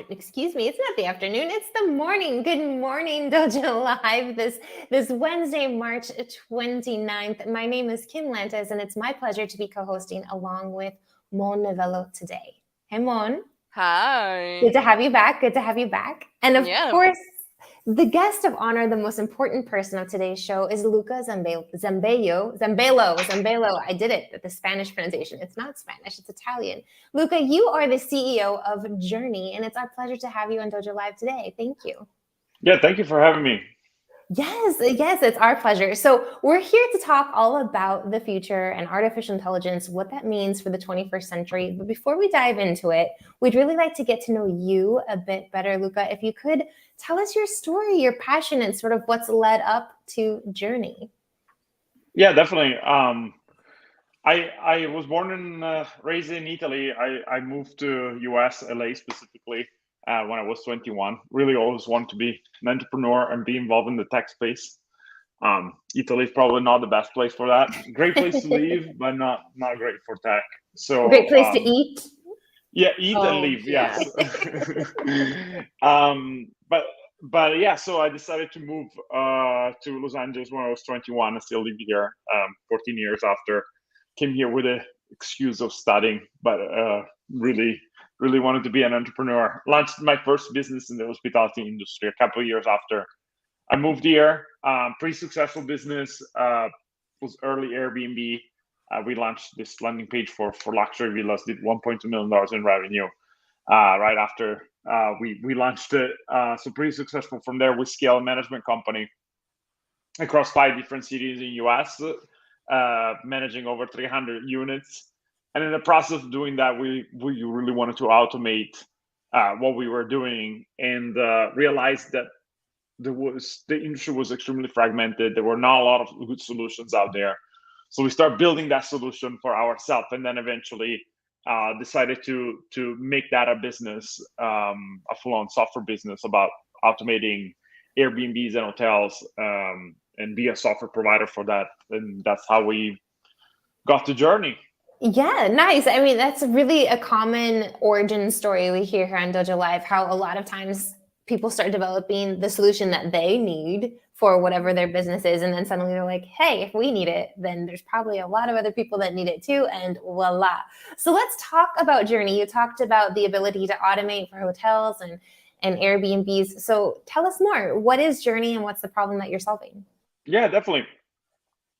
excuse me, it's not the afternoon, it's the morning. Good morning, Dojo Live, this Wednesday, March 29th. My name is Kim Lantes, and it's my pleasure to be co-hosting along with Mon Novello today. Hey, Mon. Hi. Good to have you back. Good to have you back. And of Yeah. course, the guest of honor, the most important person of today's show is Luca Zambello. I did it, the Spanish pronunciation. It's not Spanish, it's Italian. Luca, you are the CEO of Jurny, and it's our pleasure to have you on Dojo Live today. Thank you. Yeah, thank you for having me. Yes, it's our pleasure. So we're here to talk all about the future and artificial intelligence, what that means for the 21st century. But before we dive into it, we'd really like to get to know you a bit better, Luca. If you could tell us your story, your passion, and sort of what's led up to Jurny. Yeah, definitely. I was born and raised in Italy. I moved to US, LA specifically, when I was 21. Really always wanted to be an entrepreneur and be involved in the tech space. Italy is probably not the best place for that. Great place to live, but not great for tech. So Great place to eat. Yeah, eat and live. Yeah. Yes. But yeah, so I decided to move to Los Angeles when I was 21. I still live here 14 years after. Came here with the excuse of studying, but really wanted to be an entrepreneur. Launched my first business in the hospitality industry a couple of years after I moved here. Pretty successful business. Was early Airbnb. We launched this landing page for luxury villas, did $1.2 million in revenue right after we launched it. So pretty successful. From there, we scaled a management company across 5 different cities in US, managing over 300 units. And in the process of doing that, we really wanted to automate what we were doing, and realized that the industry was extremely fragmented. There were not a lot of good solutions out there. So we started building that solution for ourselves, and then eventually decided to make that a business, a full-on software business about automating Airbnbs and hotels, and be a software provider for that. And that's how we got to Jurny. Yeah, nice. I mean, that's really a common origin story we hear here on Dojo Live, how a lot of times people start developing the solution that they need for whatever their business is, and then suddenly they're like, hey, if we need it, then there's probably a lot of other people that need it too, and voila. So let's talk about Jurny. You talked about the ability to automate for hotels and Airbnbs. So tell us more. What is Jurny, and what's the problem that you're solving? Yeah, definitely.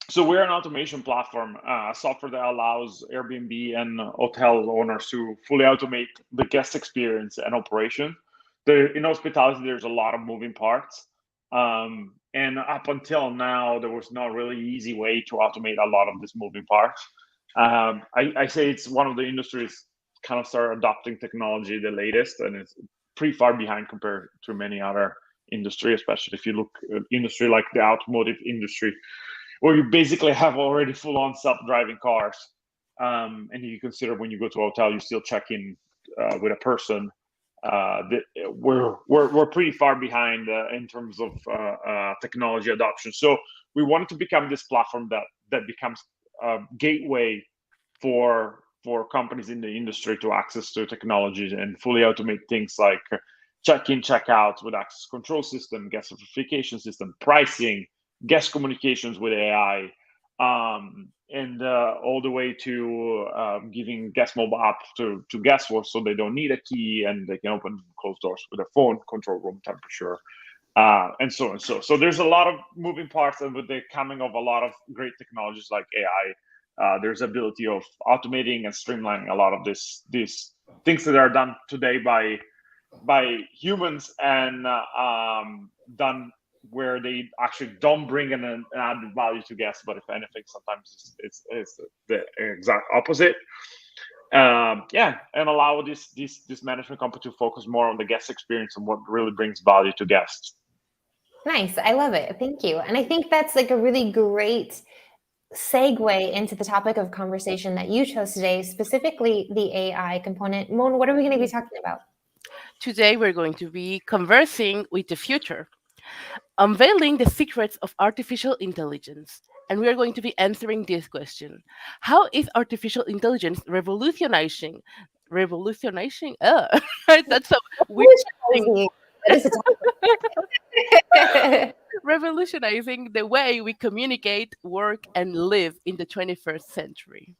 So we're an automation platform, software that allows Airbnb and hotel owners to fully automate the guest experience and operation. In hospitality, there's a lot of moving parts. And up until now, there was not really easy way to automate a lot of these moving parts. I say it's one of the industries kind of started adopting technology the latest, and it's pretty far behind compared to many other industry, especially if you look at industry like the automotive industry, where you basically have already full-on self-driving cars. And you consider when you go to a hotel, you still check in with a person. We're pretty far behind in terms of technology adoption. So we wanted to become this platform that becomes a gateway for companies in the industry to access to technologies and fully automate things like check-in, check-out with access control system, guest certification system, pricing, guest communications with AI, and all the way to giving guest mobile app to guests so they don't need a key and they can open and close doors with their phone, control room temperature, and so on. So there's a lot of moving parts, and with the coming of a lot of great technologies like AI, there's ability of automating and streamlining a lot of these things that are done today by humans, and done where they actually don't bring an added value to guests, but if anything, sometimes it's the exact opposite. And allow this management company to focus more on the guest experience and what really brings value to guests. Nice. I love it. Thank you. And I think that's like a really great segue into the topic of conversation that you chose today, specifically the AI component. Mon, what are we going to be talking about? Today we're going to be conversing with the future, unveiling the secrets of artificial intelligence. And we are going to be answering this question: how is artificial intelligence revolutionizing revolutionizing. Right? That's a weird thing. Revolutionizing. That is a topic. Revolutionizing the way we communicate, work, and live in the 21st century.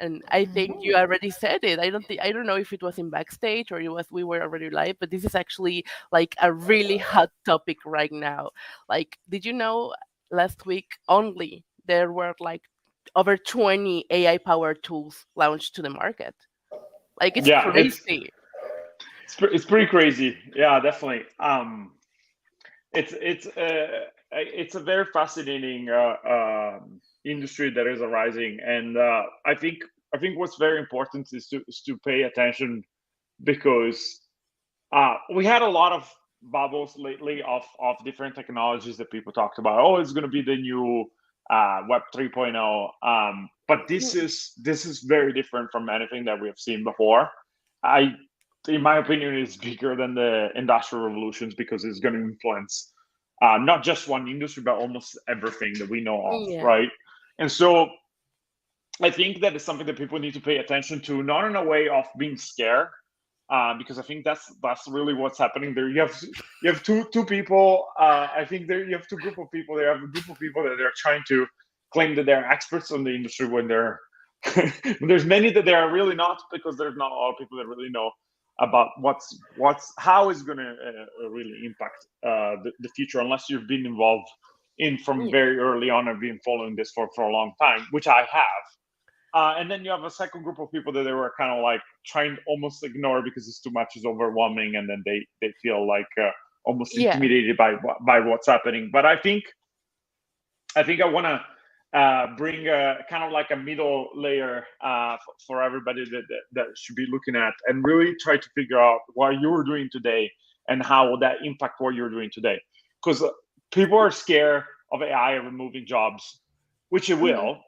And I think you already said it. I don't know if it was in backstage or it was we were already live, but this is actually like a really hot topic right now. Like, did you know last week only there were like over 20 AI powered tools launched to the market? Like, it's Yeah, crazy. it's pretty crazy. Yeah, definitely. It's a very fascinating industry that is arising, and I think what's very important is to pay attention, because we had a lot of bubbles lately of different technologies that people talked about. Oh, it's going to be the new Web 3.0, but this is very different from anything that we have seen before. I, in my opinion, is bigger than the industrial revolutions, because it's going to influence not just one industry, but almost everything that we know of, Yeah. right? And so I think that is something that people need to pay attention to, not in a way of being scared, because I think that's really what's happening there. You have two people. I think there you have two group of people. There have a group of people that they're trying to claim that they're experts on the industry when they're there's many that they are really not, because there's not a lot of people that really know about how it's going to really impact the future, unless you've been involved in from Yeah. very early on and been following this for a long time, which I have. And then you have a second group of people that they were kind of like trying to almost ignore because it's too much, it's overwhelming, and then they feel like almost Yeah. intimidated by what's happening. But I want to bring a kind of like a middle layer for everybody that should be looking at, and really try to figure out what you're doing today and how will that impact what you're doing today. Because people are scared of AI removing jobs, which it will.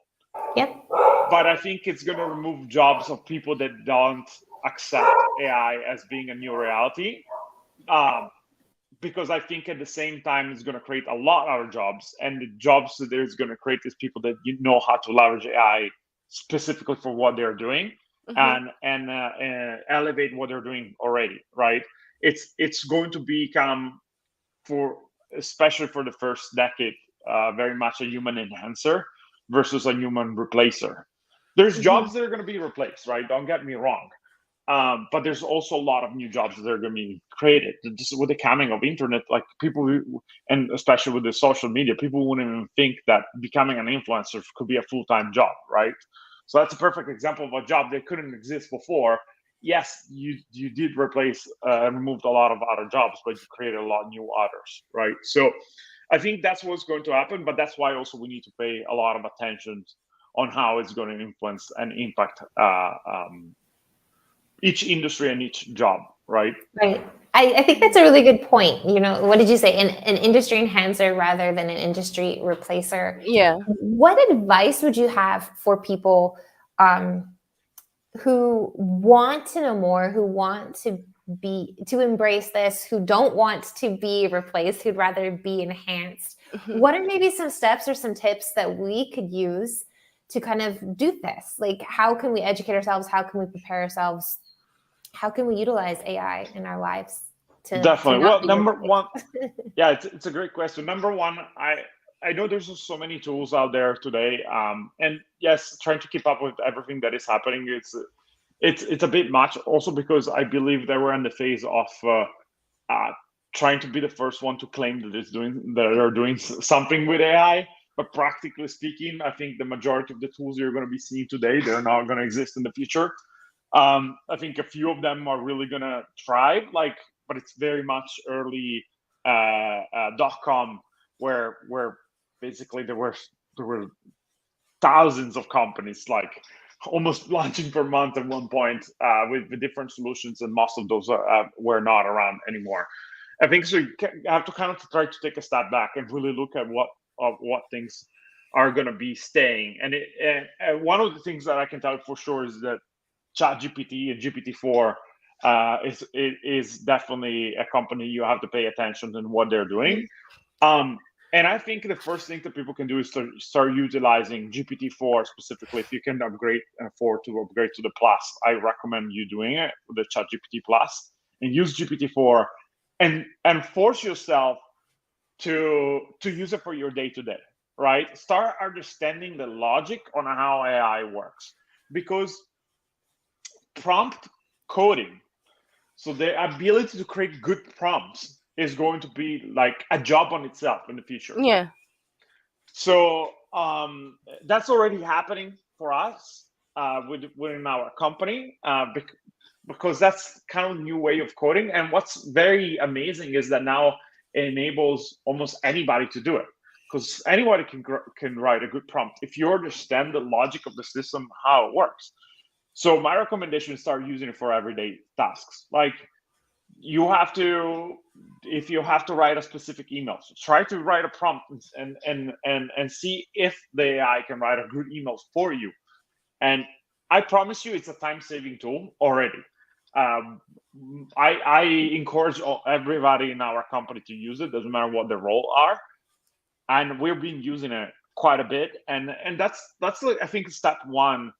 Yep. But I think it's going to remove jobs of people that don't accept AI as being a new reality. Because I think at the same time, it's going to create a lot of jobs. And the jobs that it's going to create is people that know how to leverage AI specifically for what they're doing, Mhm. and elevate what they're doing already, right? It's going to become, especially for the first decade, very much a human enhancer versus a human replacer. There's Mhm. jobs that are going to be replaced, right? Don't get me wrong. But there's also a lot of new jobs that are going to be created. Just with the coming of internet, like people, and especially with the social media, people wouldn't even think that becoming an influencer could be a full-time job, right? So that's a perfect example of a job that couldn't exist before. Yes, you did replace removed a lot of other jobs, but you created a lot of new others, right? So I think that's what's going to happen, but that's why also we need to pay a lot of attention on how it's going to influence and impact each industry and each job, right? Right. I think that's a really good point. What did you say? An industry enhancer rather than an industry replacer. Yeah. What advice would you have for people who want to know more, who want to embrace this, who don't want to be replaced, who'd rather be enhanced? Mhm. What are maybe some steps or some tips that we could use to kind of do this? Like, how can we educate ourselves? How can we prepare ourselves? How can we utilize AI in our lives to Definitely. not Well, be number replaced? one, yeah, it's a great question. Number one, I know there's just so many tools out there today, and yes, trying to keep up with everything that is happening, it's a bit much. Also because I believe that we're in the phase of uh, trying to be the first one to claim that they're doing something with AI. But practically speaking, I think the majority of the tools you're going to be seeing today, they're not going to exist in the future. I think a few of them are really going to thrive, but it's very much early .com, where basically there were thousands of companies, like almost launching per month at one point, with different solutions, and most of those were not around anymore. I think so. You have to kind of try to take a step back and really look at what things are going to be staying. And one of the things that I can tell you for sure is that ChatGPT and GPT-4 is definitely a company you have to pay attention to what they're doing. And I think the first thing that people can do is to start utilizing GPT-4 specifically. If you can afford to upgrade to the Plus, I recommend you doing it with the ChatGPT Plus, and use GPT-4 and force yourself to use it for your day-to-day, right? Start understanding the logic on how AI works, because prompt coding, so the ability to create good prompts, is going to be like a job on itself in the future. Yeah. So that's already happening for us within our company, because that's kind of a new way of coding. And what's very amazing is that now it enables almost anybody to do it, because anybody can write a good prompt if you understand the logic of the system, how it works. So my recommendation is start using it for everyday tasks. Like, you have to, if you have to write a specific email, so try to write a prompt and see if the AI can write a good emails for you. And I promise you, it's a time-saving tool already. I encourage everybody in our company to use it, doesn't matter what their role are, and we've been using it quite a bit. And that's like, I think, step one,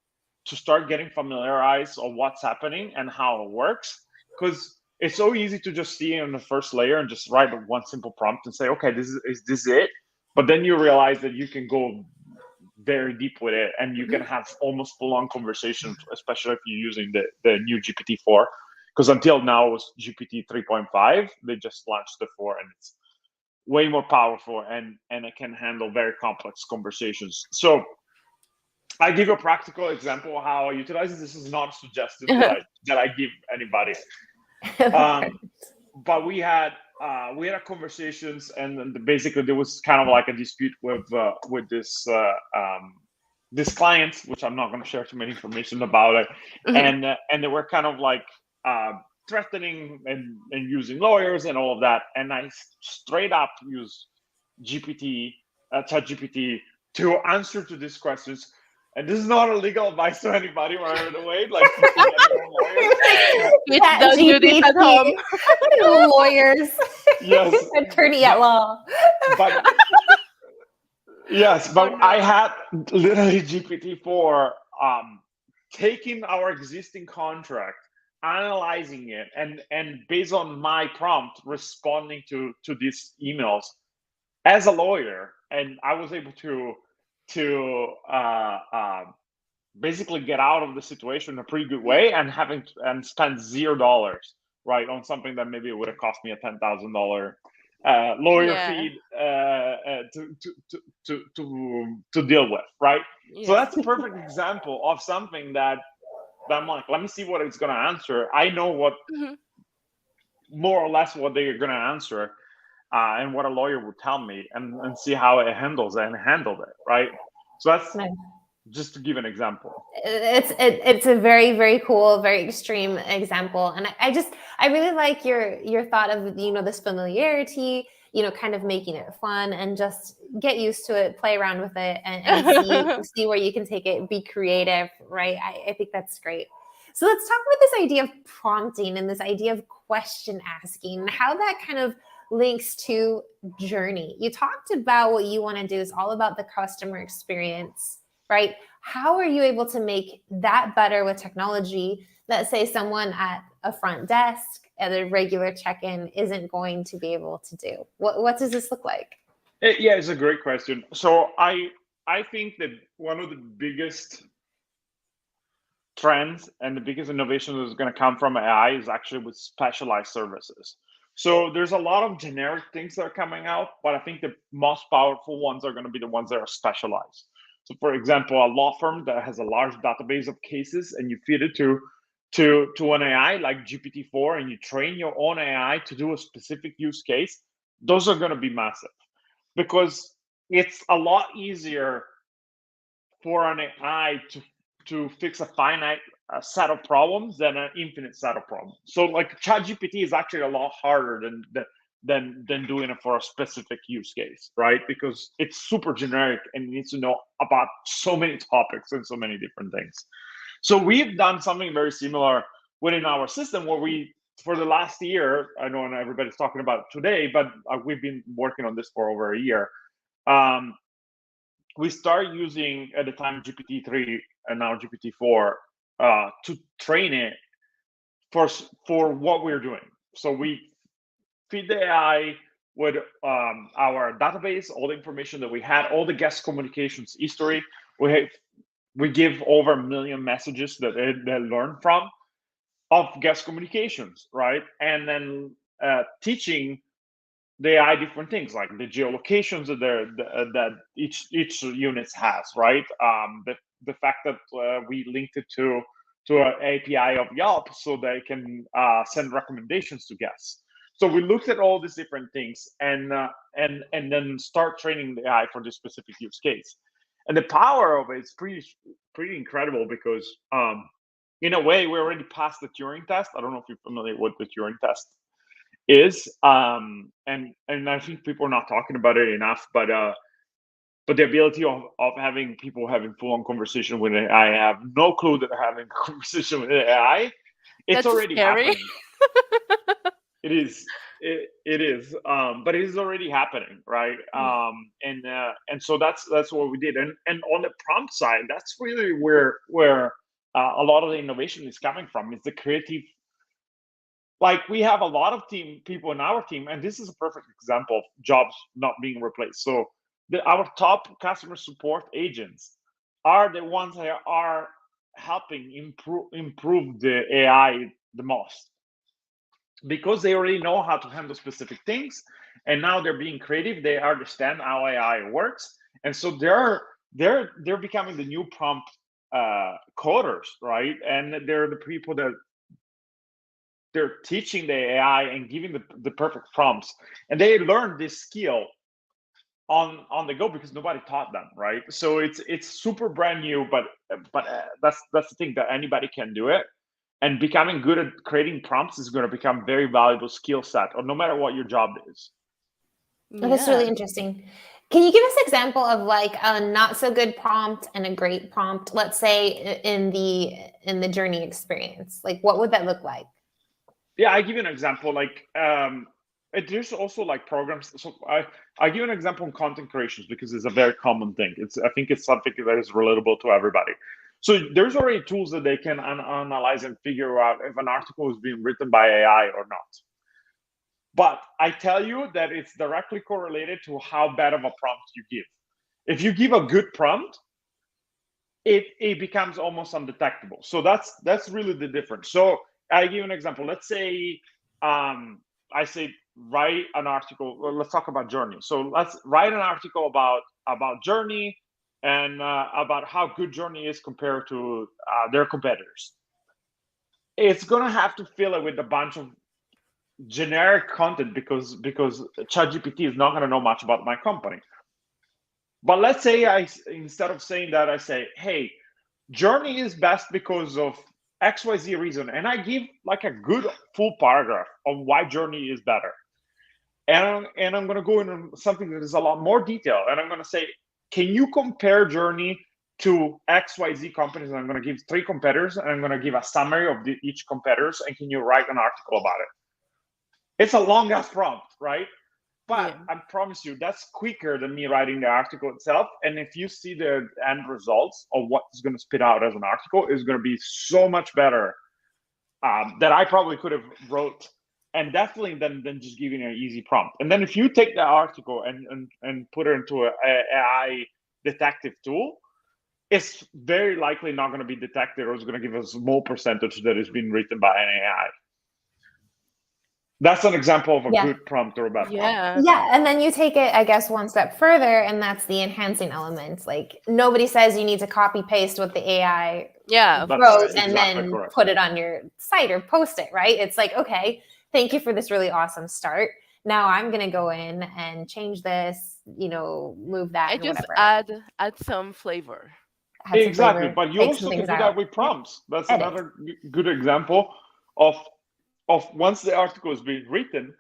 to start getting familiarized on what's happening and how it works, because it's so easy to just see on the first layer and just write one simple prompt and say, okay, is this it? But then you realize that you can go very deep with it, and you can have almost full-on conversations, especially if you're using the new GPT-4, because until now it was GPT 3.5. They just launched the 4, and it's way more powerful, and it can handle very complex conversations. So I give a practical example of how I utilize it. This is not suggested that I give anybody. But we had conversations, and basically there was kind of like a dispute with this client, which I'm not going to share too many information about it. And they were kind of like threatening and using lawyers and all of that. And I straight up used ChatGPT to answer to these questions. And this is not a legal advice to anybody, by the way. Like, you can get your own lawyers. Don't do this at home. Lawyers. Yes. Attorney at law. But yes, but I had literally GPT-4 taking our existing contract, analyzing it, and based on my prompt, responding to these emails as a lawyer. And I was able to basically get out of the situation in a pretty good way, and spend $0, right, on something that maybe it would have cost me a $10,000 lawyer fee to deal with, right? So that's a perfect example of something that I'm like, let me see what it's going to answer. I know what more or less what they're going to answer, and what a lawyer would tell me, and see how it handles it, and handled it, right? So that's nice. Just to give an example. It's a very, very cool, very extreme example. And I really like your thought of, this familiarity, kind of making it fun, and just get used to it, play around with it, and see where you can take it, be creative, right? I think that's great. So let's talk about this idea of prompting and this idea of question asking, and how that kind of links to Jurny. You talked about what you want to do is all about the customer experience, right? How are you able to make that better with technology that, say, someone at a front desk at a regular check-in isn't going to be able to do? What does this look like? Yeah, it's a great question. So I think that one of the biggest trends and the biggest innovation that is going to come from AI is actually with specialized services. So there's a lot of generic things that are coming out, but I think the most powerful ones are going to be the ones that are specialized. So, for example, a law firm that has a large database of cases, and you feed it to an AI like GPT-4, and you train your own AI to do a specific use case, those are going to be massive, because it's a lot easier for an AI to fix a finite set of problems than an infinite set of problems. So, like, ChatGPT is actually a lot harder than doing it for a specific use case, right? Because it's super generic and it needs to know about so many topics and so many different things. So we've done something very similar within our system, where we for the last year, I know not everybody's talking about it today, but we've been working on this for over a year. We started using at the time GPT-3 and now GPT-4 to train it for what we're doing. So we feed the AI with our database, all the information that we had, all the guest communications history. We give over 1 million messages that they learn from of guest communications, right? And then teaching the AI different things like the geolocations that each unit has, right? The fact that we linked it to an API of Yelp so they can send recommendations to guests. So we looked at all these different things and then start training the AI for this specific use case. And the power of it is pretty incredible because in a way we already passed the Turing test. I don't know if you're familiar with the Turing test is, and I think people are not talking about it enough, but the ability of having people having full-on conversation with AI, I have no clue that they're having a conversation with AI. It's That's already scary. happening. It is, but it is already happening, right? And so that's what we did, and on the prompt side, that's really where a lot of the innovation is coming from. It's the creative. Like we have a lot of people in our team, and this is a perfect example of jobs not being replaced. So our top customer support agents are the ones that are helping improve the AI the most, because they already know how to handle specific things, and now they're being creative. They understand how AI works, and so they're becoming the new prompt coders, right? And they're the people that they're teaching the AI and giving the perfect prompts, and they learn this skill on the go because nobody taught them, right? So it's super brand new, but that's the thing, that anybody can do it, and becoming good at creating prompts is going to become very valuable skill set, or no matter what your job is. Oh, that's really interesting. Can you give us an example of like a not so good prompt and a great prompt? Let's say in the Jurny experience, like what would that look like? Yeah, I give you an example. Like there's also like programs. So I give you an example on content creations because it's a very common thing. I think it's something that is relatable to everybody. So there's already tools that they can analyze and figure out if an article is being written by AI or not. But I tell you that it's directly correlated to how bad of a prompt you give. If you give a good prompt, it becomes almost undetectable. So that's really the difference. So I give you an example. Let's say I say write an article. Well, let's talk about Jurny. So let's write an article about Jurny and about how good Jurny is compared to their competitors. It's gonna have to fill it with a bunch of generic content because ChatGPT is not gonna know much about my company. But let's say instead of saying that, I say, hey, Jurny is best because of XYZ reason, and I give like a good full paragraph on why Jurny is better. And I'm going to go into something that is a lot more detailed, and I'm going to say, can you compare Jurny to XYZ companies? And I'm going to give 3 competitors, and I'm going to give a summary of each competitors, and can you write an article about it? It's a long ass prompt, right? But I promise you, that's quicker than me writing the article itself. And if you see the end results of what is going to spit out as an article, is going to be so much better that I probably could have wrote, and definitely than just giving an easy prompt. And then if you take the article and put it into an AI detective tool, it's very likely not going to be detected, or it's going to give a small percentage that is being written by an AI. That's an example of a good prompt or a bad prompt. Yeah, and then you take it, I guess, one step further, and that's the enhancing elements. Like nobody says you need to copy paste what the AI wrote and then put it on your site or post it, right? It's like, okay, thank you for this really awesome start. Now I'm gonna go in and change this, move that. I just add some flavor. Exactly, but you also can do that with prompts. That's another good example of once the article is being written,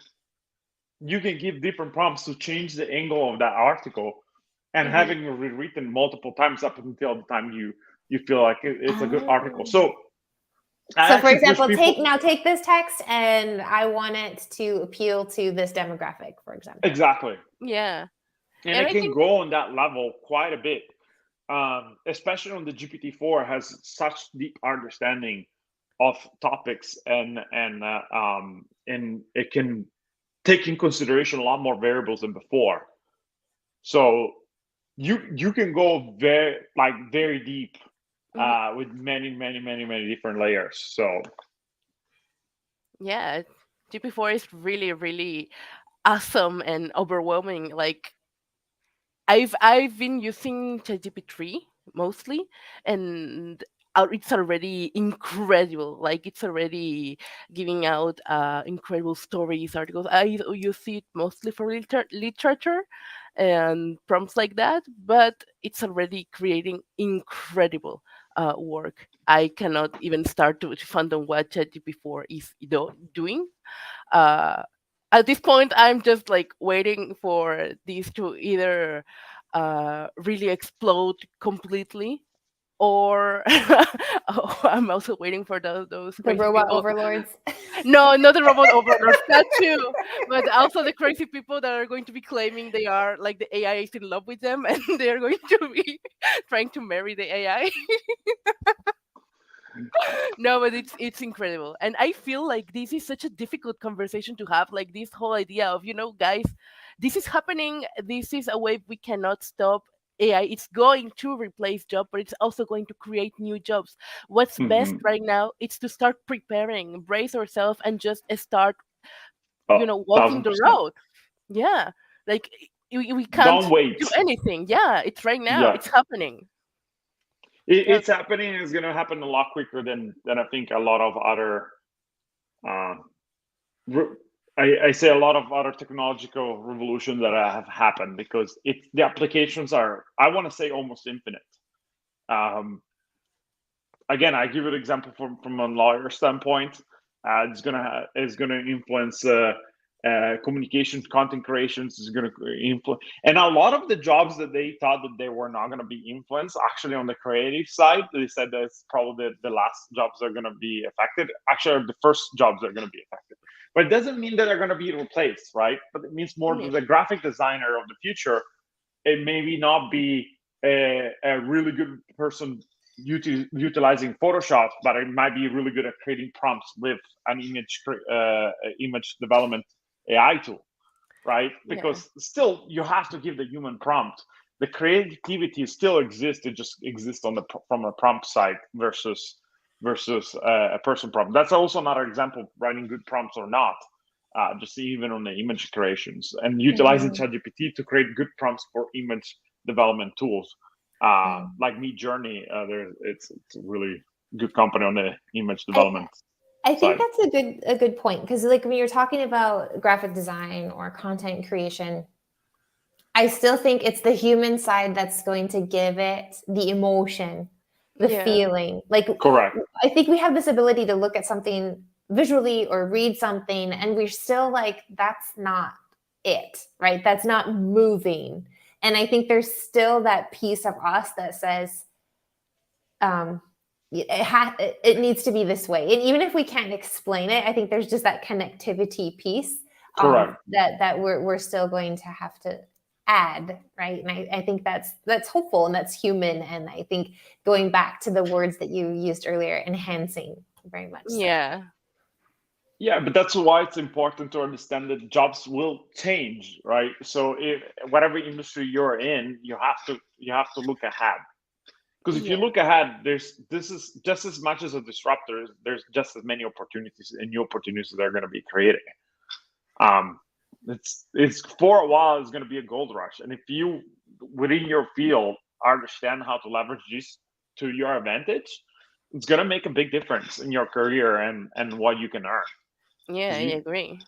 you can give different prompts to change the angle of that article, and having it rewritten multiple times up until the time you feel like it's a good article. So I So, for actually push example, people. take this text, and I want it to appeal to this demographic, for example. Exactly. Yeah. And And it I can think, go on that level quite a bit, especially on the GPT-4 has such deep understanding of topics, and it can take in consideration a lot more variables than before. So you can go very deep with many different layers. So yeah, GP4 is really, really awesome and overwhelming. Like, I've been using ChatGPT mostly, and it's already incredible. Like, it's already giving out incredible stories, articles. I use it mostly for literature and prompts like that, but it's already creating incredible work. I cannot even start to fathom what ChatGPT 4 is doing. uh at this point, I'm just like waiting for these to either really explode completely, or I'm also waiting for those The crazy robot people. overlords. No, not the robot overlords, that too, but also the crazy people that are going to be claiming they are like the AI is in love with them, and they're going to be trying to marry the AI. No, but it's incredible, and I feel like this is such a difficult conversation to have. Like, this whole idea of, guys, this is happening. This is a wave we cannot stop. AI, it's going to replace job, but it's also going to create new jobs. What's best mhm. right now is to start preparing, brace ourselves, and just start, Oh, walking thousand the percent. road. Yeah, like, we can't Don't wait. do anything. Yeah, it's right now. Yeah, It's happening. Yeah, it's happening. It's going to happen a lot quicker than I think a lot of other. Uh, I say a lot of other technological revolutions that have happened, because the applications are, I want to say, almost infinite. Um, Again, I give you an example from a lawyer standpoint. It's gonna influence communication, content creations. Is gonna influence, and a lot of the jobs that they thought that they were not gonna be influenced, actually on the creative side, they said that it's probably the last jobs are gonna be affected. Actually, are the first jobs are gonna be affected. But it doesn't mean that they're gonna be replaced, right? But it means more yeah, that the graphic designer of the future, it maybe not be a really good person utilizing Photoshop, but it might be really good at creating prompts with an image development AI tool, right? yeah, Because still you have to give the human prompt. The creativity still exists. It just exists from a prompt side versus a person prompt. That's also another example of writing good prompts or not. Just even on the image creations and utilizing Mhm. ChatGPT to create good prompts for image development tools, Mm. like Me Journey. It's a really good company on the image I development I think side. that's a good point, because like when you're talking about graphic design or content creation, I still think it's the human side that's going to give it the emotion, the yeah, feeling. Like, Correct. I think we have this ability to look at something visually or read something, and we're still like, that's not it, right? That's not moving. And I think there's still that piece of us that says, um, it needs to be this way. And even if we can't explain it, I think there's just that connectivity piece Correct. that we're still going to have to add, right? And I think that's hopeful and that's human. And I think going back to the words that you used earlier, enhancing, very much so. yeah. Yeah, but that's why it's important to understand that jobs will change, right? So if whatever industry you're in, you have to look ahead. Because if you Yeah. look ahead, this is just as much as a disruptor. There's just as many opportunities and new opportunities that are going to be created. Um, it's for a while. It's going to be a gold rush, and if you within your field understand how to leverage this to your advantage, it's going to make a big difference in your career and what you can earn. Yeah, Because I you, agree.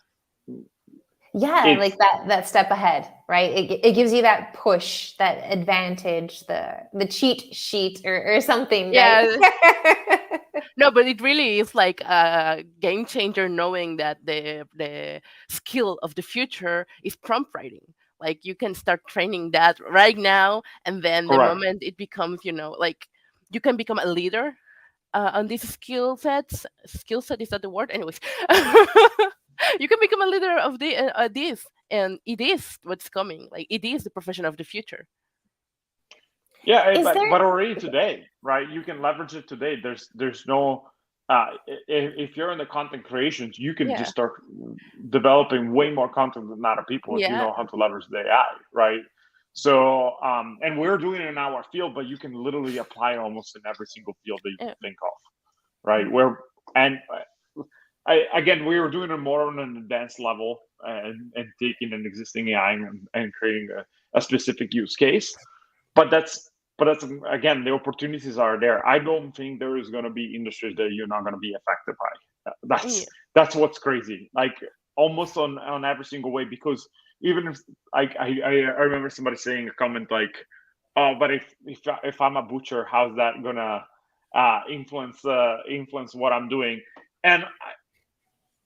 Yeah, it's like that step ahead, right? It gives you that push, that advantage, the cheat sheet or something, right? Yeah. No, but it really is like a game changer knowing that the skill of the future is prompt writing. Like, you can start training that right now, and then the correct. moment it becomes, like, you can become a leader on these skill sets. Skill set, is that the word? Anyways, you can become a leader of this, and it is what's coming. Like it is the profession of the future. Yeah, Is there but already today, right? You can leverage it today. There's no if you're in the content creations, you can yeah. just start developing way more content than other people if you Yeah. know how to leverage the AI, right? So and we're doing it in our field, but you can literally apply it almost in every single field that you Yeah. can think of, right? Where and again, we were doing it more on an advanced level and taking an existing AI and creating a specific use case. But that's again, the opportunities are there. I don't think there is going to be industries that you're not going to be affected by. Yeah. That's what's crazy. Like almost on every single way, because even if I remember somebody saying a comment like, "Oh, but if I'm a butcher, how's that gonna influence what I'm doing?" And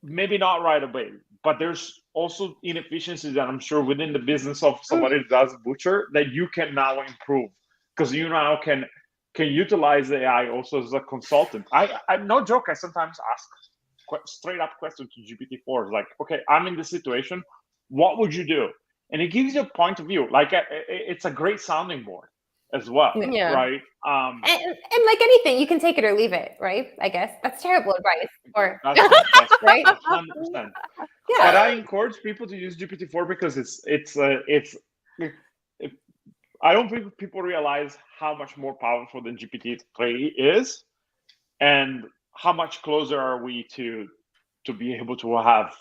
maybe not right away, but there's also inefficiencies that I'm sure within the business of somebody that does butcher that you can now improve, because you now can utilize the AI also as a consultant. I no joke, I sometimes ask straight up questions to GPT-4, like, okay, I'm in this situation, what would you do? And it gives you a point of view. Like it's a great sounding board as well, Yeah. Yeah. right? And like anything, you can take it or leave it, right? I guess that's terrible advice. Or That's right? 100%. But I encourage people to use GPT-4 because it's I don't think people realize how much more powerful than GPT-3 is, and how much closer are we to be able to have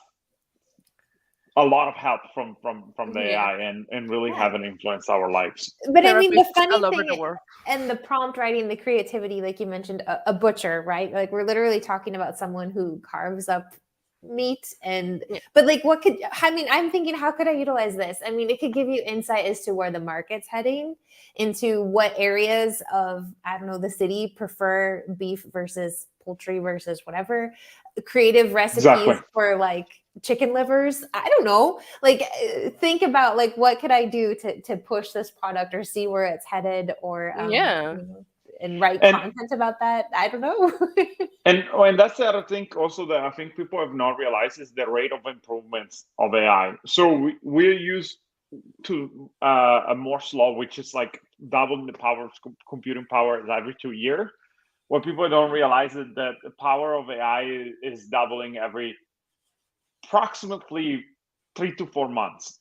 a lot of help from the Yeah. AI and really Yeah. have it influence our lives. But I mean, the Therapists funny all over the thing world. and the prompt writing, the creativity, like you mentioned, a butcher, right? Like we're literally talking about someone who carves up meat and Yeah. but like what could I mean, I'm thinking, how could I utilize this? I mean, it could give you insight as to where the market's heading, into what areas of, I don't know, the city prefer beef versus poultry versus whatever, creative Exactly. recipes for like chicken livers. I don't know, like think about like what could I do to push this product or see where it's headed, or Yeah. you know, and write And content about that. I don't know. and that's the other thing also that I think people have not realized is the rate of improvements of AI. So we're used to a Moore's law, which is like doubling the power of computing power every 2 years. What people don't realize is that the power of AI is doubling every approximately 3 to 4 months.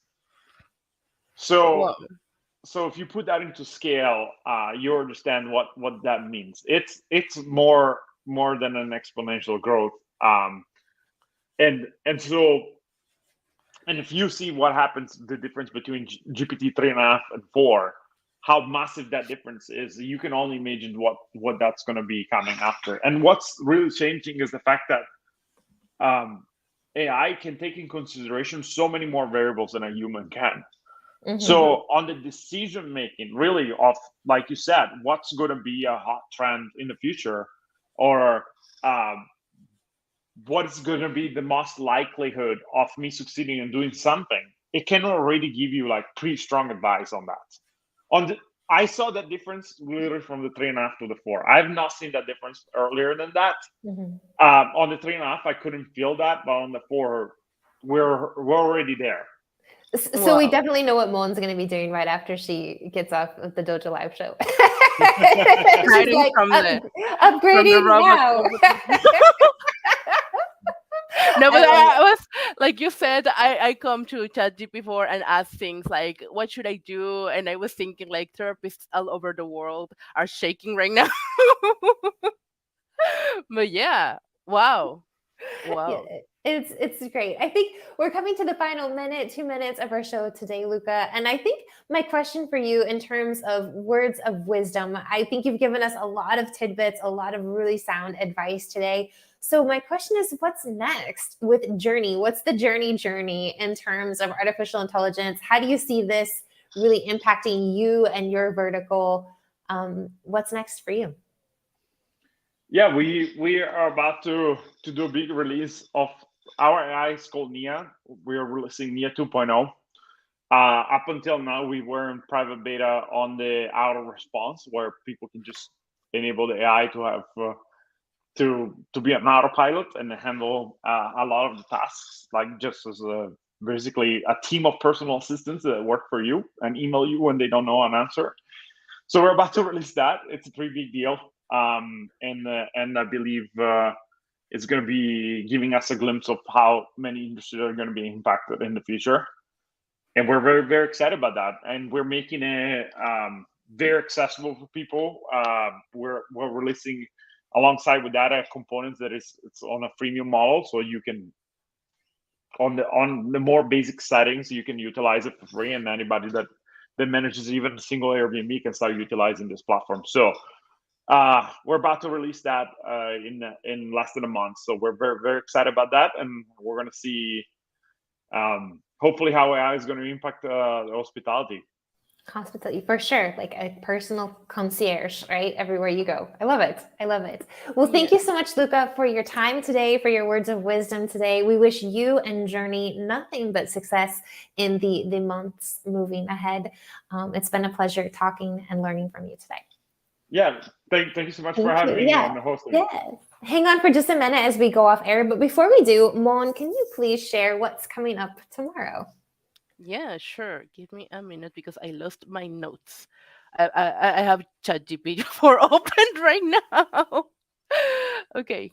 So Well, so if you put that into scale, you understand what that means. It's more than an exponential growth. And so and if you see what happens, the difference between GPT 3.5 and 4, how massive that difference is, you can only imagine what that's going to be coming after. And what's really changing is the fact that AI can take in consideration so many more variables than a human can. So on the decision making, really, of, like you said, what's going to be a hot trend in the future, or what's going to be the most likelihood of me succeeding in doing something, it can already give you like pretty strong advice on that. I saw that difference literally from the 3.5 to the 4. I have not seen that difference earlier than that. On the 3.5, I couldn't feel that, but on the 4, we're already there. So we wow. definitely know what Moan's going to be doing right after she gets off of the Dojo Live show. She's Hiding like, from the upgrading robot. now. No, but I love I was like you said, I come to ChatGPT and ask things like, what should I do? And I was thinking like therapists all over the world are shaking right now. But yeah, wow, Yeah, wow. it's great. I think we're coming to the final 2 minutes of our show today, Luca. And I think my question for you, in terms of words of wisdom, I think you've given us a lot of tidbits, a lot of really sound advice today. So my question is, what's next with Jurny? What's the journey in terms of artificial intelligence? How do you see this really impacting you and your vertical? What's next for you? Yeah, we are about to do a big release of our AI. It's called Nia. We are releasing Nia 2.0. Up until now, we were in private beta on the auto response, where people can just enable the AI to have to be an autopilot and handle a lot of the tasks, like just as basically a team of personal assistants that work for you and email you when they don't know an answer. So we're about to release that. It's a pretty big deal, and I believe it's going to be giving us a glimpse of how many industries are going to be impacted in the future. And we're very, very excited about that. And we're making it very accessible for people. We're releasing alongside with that components that it's on a freemium model, so you can on the more basic settings you can utilize it for free, and anybody that manages even a single Airbnb can start utilizing this platform. So we're about to release that in less than a month. So we're very, very excited about that, and we're going to see hopefully how AI is going to impact the hospitality. For sure, like a personal concierge, right? Everywhere you go. I love it. I love it. Well, thank you so much, Luca, for your time today, for your words of wisdom today. We wish you and Jurny nothing but success in the months moving ahead. It's been a pleasure talking and learning from you today. Yeah, thank you so much for having me and hosting. Yes. Hang on for just a minute as we go off air. But before we do, Mon, can you please share what's coming up tomorrow? Yeah, sure. Give me a minute because I lost my notes. I have ChatGPT 4 open right now. Okay.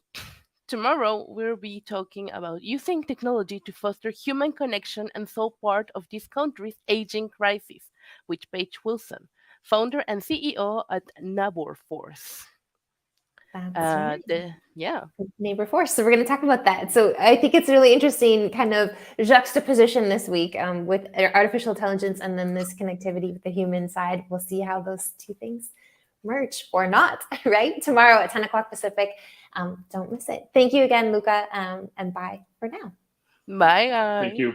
Tomorrow, we'll be talking about using technology to foster human connection and solve part of this country's aging crisis with Paige Wilson, founder and CEO at Nabor Force. That's right. Yeah. Neighbor Force. So we're going to talk about that. So I think it's really interesting kind of juxtaposition this week with artificial intelligence and then this connectivity with the human side. We'll see how those two things merge or not, right? Tomorrow at 10 o'clock Pacific. Don't miss it. Thank you again, Luca, and bye for now. Bye, guys. Thank you.